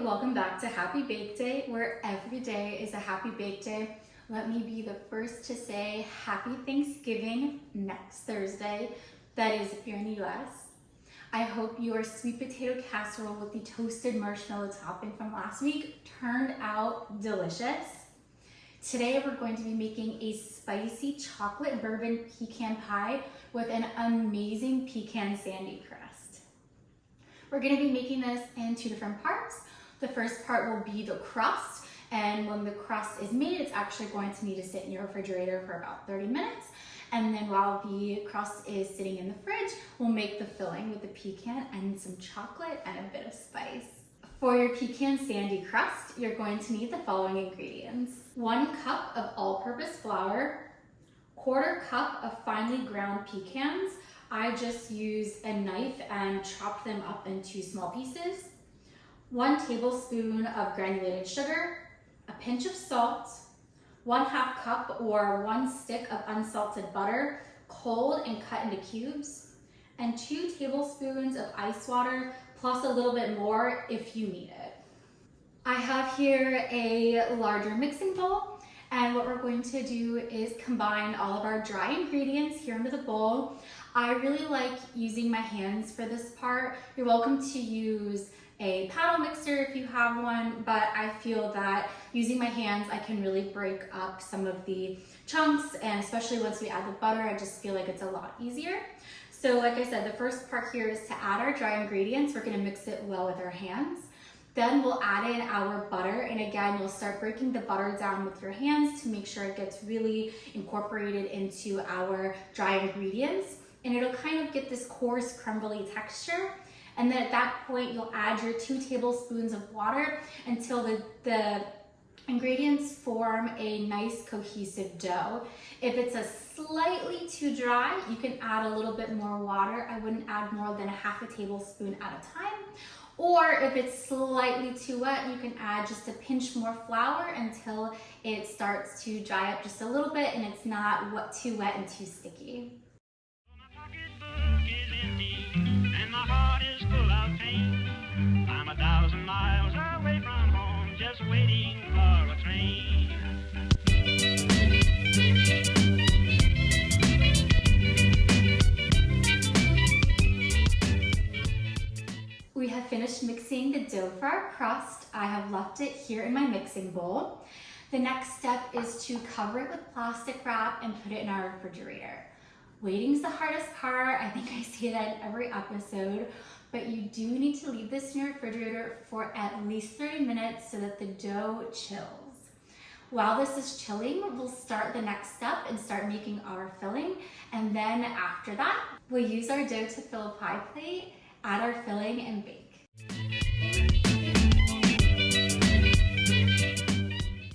welcome back to Happy Bake Day, where every day is a happy bake day. Let me be the first to say Happy Thanksgiving next Thursday. That is if you're in the US. I hope your sweet potato casserole with the toasted marshmallow topping from last week turned out delicious. Today we're going to be making a spicy chocolate bourbon pecan pie with an amazing pecan sandy crust. We're going to be making this in two different parts. The first part will be the crust, and when the crust is made, it's actually going to need to sit in your refrigerator for about 30 minutes. And then while the crust is sitting in the fridge, we'll make the filling with the pecan and some chocolate and a bit of spice. For your pecan sandy crust, you're going to need the following ingredients. 1 cup of all-purpose flour, 1/4 cup of finely ground pecans. I just used a knife and chopped them up into small pieces. 1 tablespoon of granulated sugar, a pinch of salt, 1/2 cup or 1 stick of unsalted butter, cold and cut into cubes, and 2 tablespoons of ice water, plus a little bit more if you need it. I have here a larger mixing bowl, and what we're going to do is combine all of our dry ingredients here into the bowl. I really like using my hands for this part. You're welcome to use a paddle mixer if you have one, but I feel that using my hands, I can really break up some of the chunks, and especially once we add the butter, I just feel like it's a lot easier. So like I said, the first part here is to add our dry ingredients. We're gonna mix it well with our hands. Then we'll add in our butter, and again, you'll start breaking the butter down with your hands to make sure it gets really incorporated into our dry ingredients, and it'll kind of get this coarse, crumbly texture. And then at that point, you'll add your 2 tablespoons of water until the ingredients form a nice cohesive dough. If it's a slightly too dry, you can add a little bit more water. I wouldn't add more than 1/2 tablespoon at a time. Or if it's slightly too wet, you can add just a pinch more flour until it starts to dry up just a little bit and it's not too wet and too sticky. And my heart is full of pain. I'm 1,000 miles away from home, just waiting for a train. We have finished mixing the dough for our crust. I have left it here in my mixing bowl. The next step is to cover it with plastic wrap and put it in our refrigerator. Waiting's the hardest part. I think I say that in every episode, but you do need to leave this in your refrigerator for at least 30 minutes so that the dough chills. While this is chilling, we'll start the next step and start making our filling. And then after that, we'll use our dough to fill a pie plate, add our filling, and bake.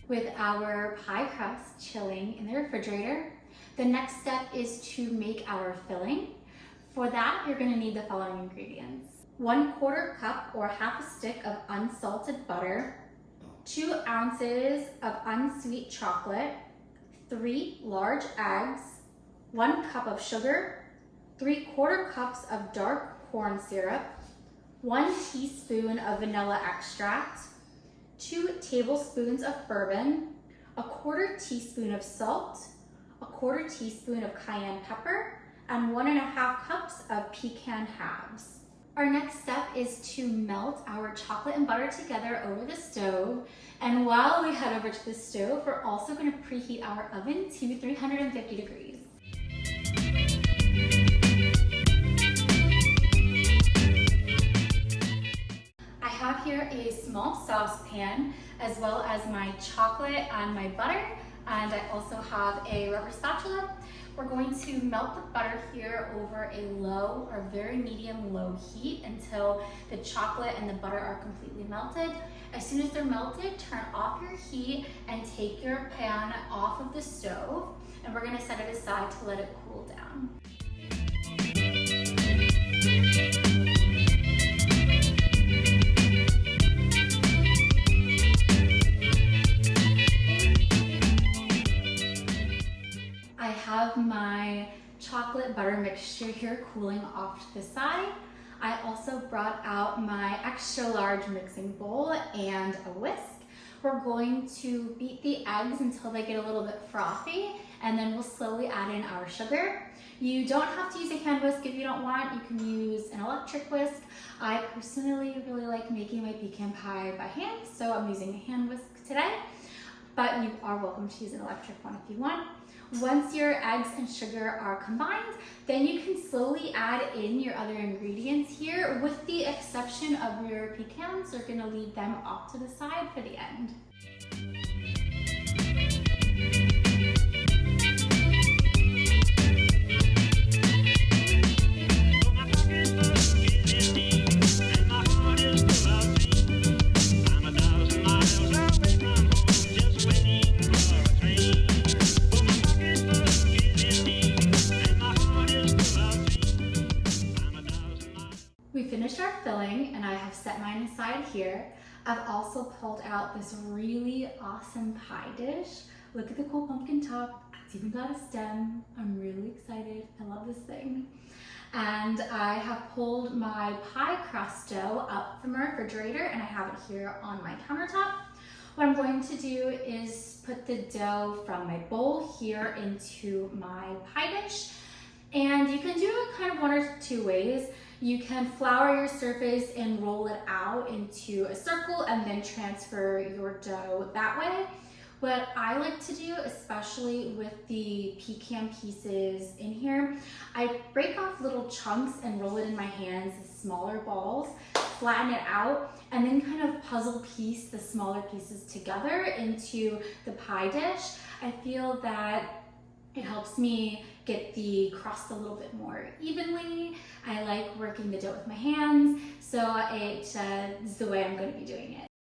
With our pie crust chilling in the refrigerator, the next step is to make our filling. For that, you're gonna need the following ingredients. 1/4 cup or 1/2 stick of unsalted butter, 2 ounces of unsweet chocolate, 3 large eggs, 1 cup of sugar, 3/4 cups of dark corn syrup, 1 teaspoon of vanilla extract, 2 tablespoons of bourbon, 1/4 teaspoon of salt, 1/4 teaspoon of cayenne pepper, and 1.5 cups of pecan halves. Our next step is to melt our chocolate and butter together over the stove. And while we head over to the stove, we're also going to preheat our oven to 350 degrees. I have here a small saucepan as well as my chocolate and my butter. And I also have a rubber spatula. We're going to melt the butter here over a low or very medium low heat until the chocolate and the butter are completely melted. As soon as they're melted, turn off your heat and take your pan off of the stove. And we're gonna set it aside to let it cool down. I have my chocolate butter mixture here cooling off to the side. I also brought out my extra large mixing bowl and a whisk. We're going to beat the eggs until they get a little bit frothy, and then we'll slowly add in our sugar. You don't have to use a hand whisk if you don't want. You can use an electric whisk. I personally really like making my pecan pie by hand, so I'm using a hand whisk today, but you are welcome to use an electric one if you want. Once your eggs and sugar are combined, then you can slowly add in your other ingredients here, with the exception of your pecans. We're gonna leave them off to the side for the end. We finished our filling and I have set mine aside here. I've also pulled out this really awesome pie dish. Look at the cool pumpkin top. It's even got a stem. I'm really excited. I love this thing. And I have pulled my pie crust dough out from my refrigerator and I have it here on my countertop. What I'm going to do is put the dough from my bowl here into my pie dish. And you can do it kind of one or two ways. You can flour your surface and roll it out into a circle and then transfer your dough that way. What I like to do, especially with the pecan pieces in here, I break off little chunks and roll it in my hands as smaller balls, flatten it out, and then kind of puzzle piece the smaller pieces together into the pie dish. I feel that it helps me get the crust a little bit more evenly. I like working the dough with my hands, so it is the way I'm going to be doing it.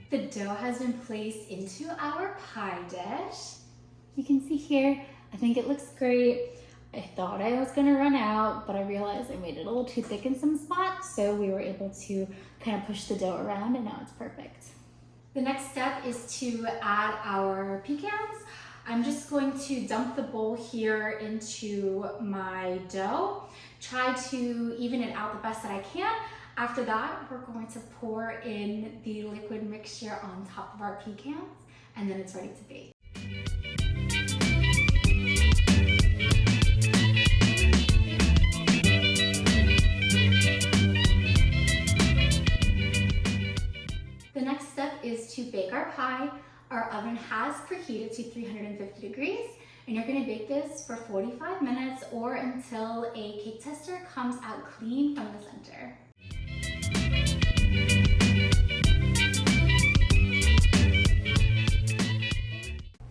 The dough has been placed into our pie dish. You can see here, I think it looks great. I thought I was gonna run out, but I realized I made it a little too thick in some spots, so we were able to kind of push the dough around and now it's perfect. The next step is to add our pecans. I'm just going to dump the bowl here into my dough. Try to even it out the best that I can. After that, we're going to pour in the liquid mixture on top of our pecans, and then it's ready to bake. The next step is to bake our pie. Our oven has preheated to 350 degrees, and you're gonna bake this for 45 minutes or until a cake tester comes out clean from the center.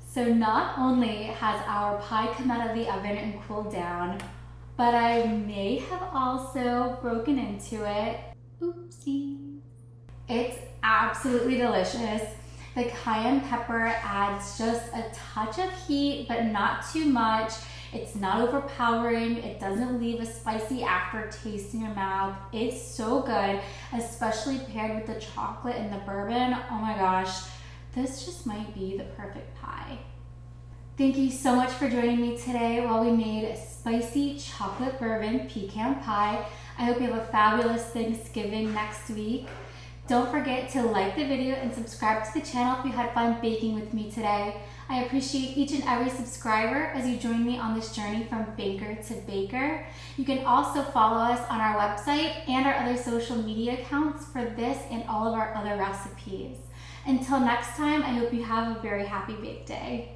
So not only has our pie come out of the oven and cooled down, but I may have also broken into it. Oopsie. It's absolutely delicious. The cayenne pepper adds just a touch of heat, but not too much. It's not overpowering. It doesn't leave a spicy aftertaste in your mouth. It's so good, especially paired with the chocolate and the bourbon. Oh my gosh, this just might be the perfect pie. Thank you so much for joining me today while we made spicy chocolate bourbon pecan pie. I hope you have a fabulous Thanksgiving next week. Don't forget to like the video and subscribe to the channel if you had fun baking with me today. I appreciate each and every subscriber as you join me on this journey from baker to baker. You can also follow us on our website and our other social media accounts for this and all of our other recipes. Until next time, I hope you have a very happy bake day.